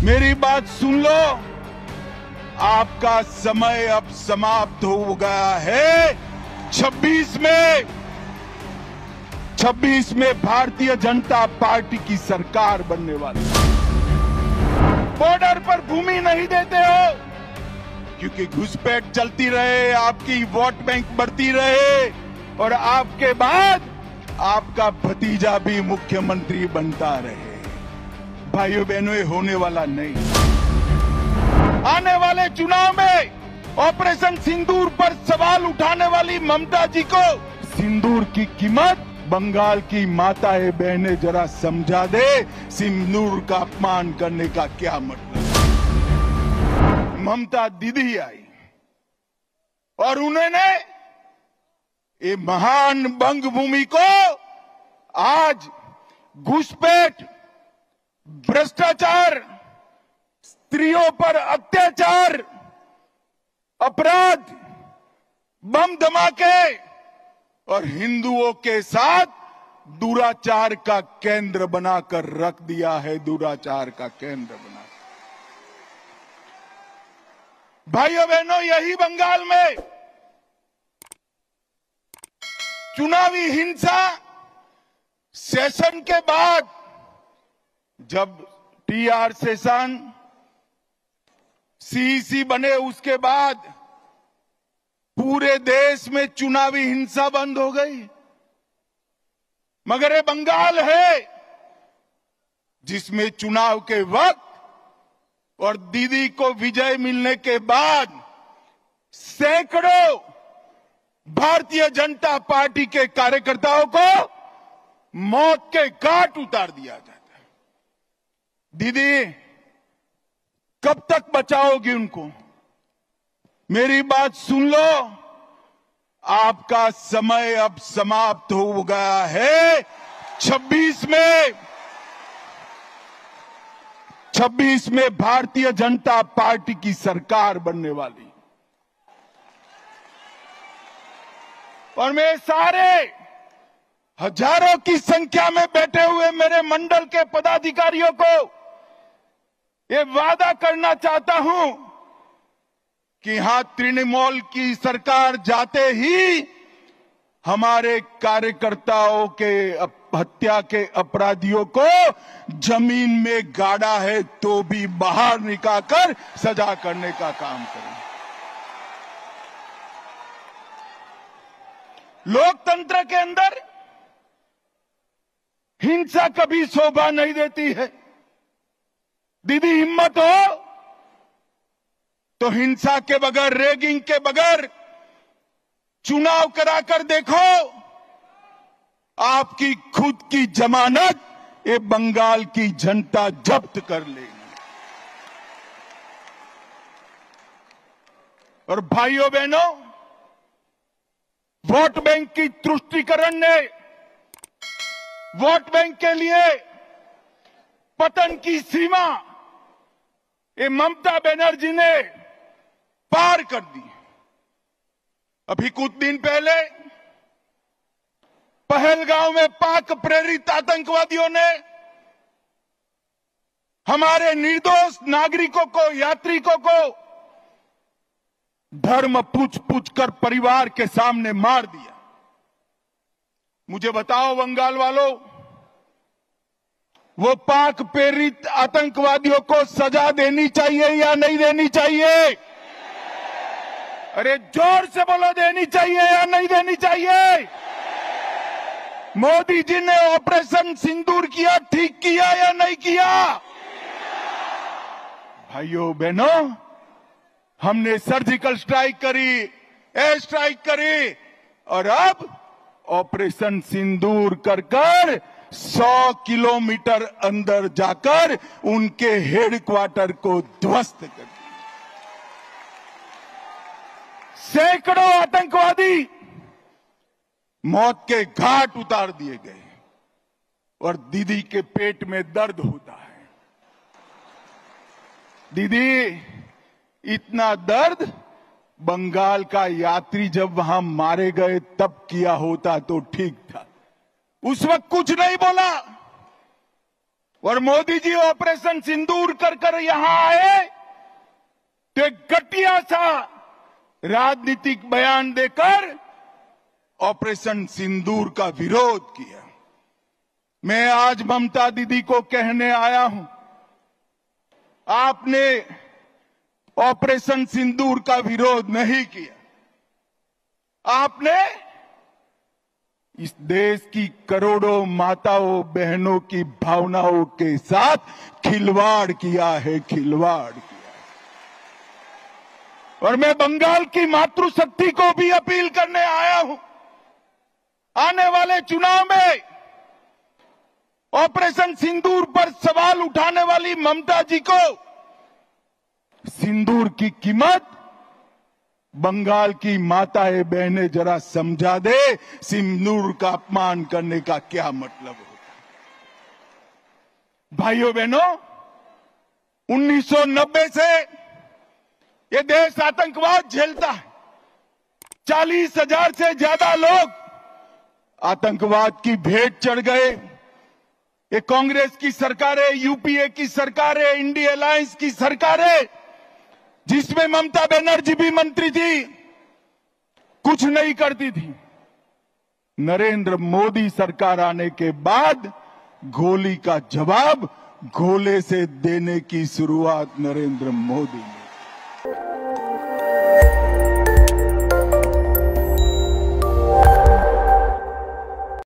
मेरी बात सुन लो, आपका समय अब समाप्त हो गया है। 26 में भारतीय जनता पार्टी की सरकार बनने वाली। बॉर्डर पर भूमि नहीं देते हो क्योंकि घुसपैठ चलती रहे, आपकी वोट बैंक बढ़ती रहे और आपके बाद आपका भतीजा भी मुख्यमंत्री बनता रहे। भाइयों बहनों, ये होने वाला नहीं। आने वाले चुनाव में ऑपरेशन सिंदूर पर सवाल उठाने वाली ममता जी को सिंदूर की कीमत बंगाल की माताएं बहनें जरा समझा दे, सिंदूर का अपमान करने का क्या मतलब। ममता दीदी आई और उन्होंने ये महान बंग भूमि को आज घुसपैठ, भ्रष्टाचार, स्त्रियों पर अत्याचार, अपराध, बम धमाके और हिंदुओं के साथ दुराचार का केंद्र बनाकर रख दिया है। दुराचार का केंद्र बना। भाइयों बहनों, यही बंगाल में चुनावी हिंसा सेशन के बाद, जब टीआर सेशन सीईसी बने, उसके बाद पूरे देश में चुनावी हिंसा बंद हो गई। मगर ये बंगाल है जिसमें चुनाव के वक्त और दीदी को विजय मिलने के बाद सैकड़ों भारतीय जनता पार्टी के कार्यकर्ताओं को मौत के घाट उतार दिया जाता है। दीदी, कब तक बचाओगी उनको? मेरी बात सुन लो, आपका समय अब समाप्त हो गया है। 26 में भारतीय जनता पार्टी की सरकार बनने वाली। और मैं सारे हजारों की संख्या में बैठे हुए मेरे मंडल के पदाधिकारियों को ये वादा करना चाहता हूं कि यहां तृणमूल की सरकार जाते ही हमारे कार्यकर्ताओं के हत्या के अपराधियों को जमीन में गाड़ा है तो भी बाहर निकालकर सजा करने का काम करें। लोकतंत्र के अंदर हिंसा कभी शोभा नहीं देती है। दीदी, हिम्मत हो तो हिंसा के बगैर, रैगिंग के बगैर चुनाव कराकर देखो। आपकी खुद की जमानत ये बंगाल की जनता जब्त कर लेगी। और भाइयों बहनों, वोट बैंक की तुष्टीकरण ने वोट बैंक के लिए पतन की सीमा ये ममता बनर्जी ने पार कर दी। अभी कुछ दिन पहले पहलगांव में पाक प्रेरित आतंकवादियों ने हमारे निर्दोष नागरिकों को, यात्रिकों को धर्म पूछ कर परिवार के सामने मार दिया। मुझे बताओ बंगाल वालों, वो पाक प्रेरित आतंकवादियों को सजा देनी चाहिए या नहीं देनी चाहिए? अरे जोर से बोलो, देनी चाहिए या नहीं देनी चाहिए? मोदी जी ने ऑपरेशन सिंदूर किया, ठीक किया या नहीं किया? भाइयों बहनों, हमने सर्जिकल स्ट्राइक करी, एयर स्ट्राइक करी और अब ऑपरेशन सिंदूर कर 100 किलोमीटर अंदर जाकर उनके हेडक्वार्टर को ध्वस्त कर दिया। सैकड़ों आतंकवादी मौत के घाट उतार दिए गए और दीदी के पेट में दर्द होता है। दीदी, इतना दर्द बंगाल का यात्री जब वहां मारे गए तब किया होता तो ठीक था। उस वक्त कुछ नहीं बोला। और मोदी जी ऑपरेशन सिंदूर कर यहां आए तो एक घटिया सा राजनीतिक बयान देकर ऑपरेशन सिंदूर का विरोध किया। मैं आज ममता दीदी को कहने आया हूं, आपने ऑपरेशन सिंदूर का विरोध नहीं किया, आपने इस देश की करोड़ों माताओं बहनों की भावनाओं के साथ खिलवाड़ किया है, खिलवाड़ किया। और मैं बंगाल की मातृशक्ति को भी अपील करने आया हूं, आने वाले चुनाव में ऑपरेशन सिंदूर पर सवाल उठाने वाली ममता जी को सिंदूर की कीमत बंगाल की माताएं बहनें जरा समझा दे, सिंदूर का अपमान करने का क्या मतलब होता है। भाइयों बहनों, 1990 से ये देश आतंकवाद झेलता है। 40,000 से ज्यादा लोग आतंकवाद की भेंट चढ़ गए। ये कांग्रेस की सरकारें, यूपीए की सरकारें, इंडिया अलायंस की सरकारें, जिसमें ममता बनर्जी भी मंत्री थी, कुछ नहीं करती थी। नरेंद्र मोदी सरकार आने के बाद गोली का जवाब गोले से देने की शुरुआत नरेंद्र मोदी ने